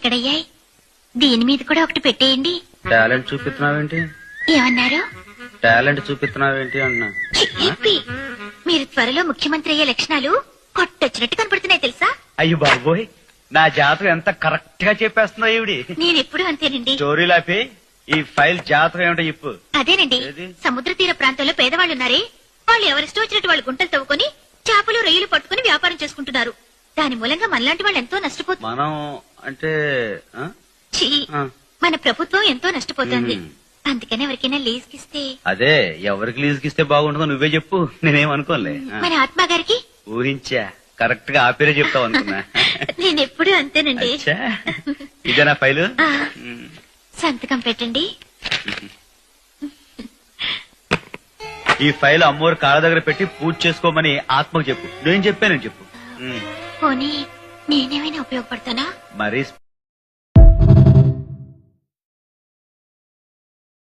ఎక్కడయ్యాయి? దీని మీద కూడా ఒకటి పెట్టేయండి. టాలెంట్ చూపిస్తున్నావేంటి? ఏమన్నారు? టాలెంట్ చూపిస్తున్నావేంటి అన్నా. చెప్పి మీరు త్వరలో ముఖ్యమంత్రి అయ్యే లక్షణాలు కొట్టొచ్చినట్టు కనపడుతున్నాయి తెలుసా? అయ్యో బాబోయ్, నా జాతకం ఎంత కరెక్ట్ గా చెప్పేస్తుందో ఈవిడి. నేనెప్పుడు అంతేనండి. స్టోరీలాపి ఈ ఫైల్ జాతకం ఏమిటో చెప్పు. అదేనండి, ఏది? సముద్ర తీర ప్రాంతంలో పేదవాళ్ళున్నారే, వాళ్ళు ఎవరిష్టం వచ్చినట్టు వాళ్ళు గుంటలు తవ్వుకొని చేపలు రొయ్యలు పట్టుకుని వ్యాపారం చేసుకుంటున్నారు. దాని మూలంగా మనలాంటి వాళ్ళు ఎంతో నష్టపోతున్నారు. మనం అంటే ఆ? ఛీ, ఆ. మన ప్రభుత్వం ఎంతో నష్టపోతుంది. మ్మ్. అందుకని ఎవరికైనా లీజుకిస్తే. అదే ఎవరికి లీజుకిస్తే బాగుంటుందో నువ్వే చెప్పు, నేనేమనుకోలే. ఆ. మన ఆత్మ గారికి. ఊహించా, కరెక్ట్ గా ఆపేరే చెప్తావు అనుకున్నా. నేనెప్పుడు అంతేనండి. అచ్చా, ఇదేనా ఫైలు? ఆ, సంతకం పెట్టండి. ఈ ఫైల్ అమ్మోరు కాళ్ళ దగ్గర పెట్టి పూజ చేసుకోమని ఆత్మకు చెప్పు. నేను చెప్పాను చెప్పు. పోనీ నేనేమైనా ఉపయోగపడతానా? మరీ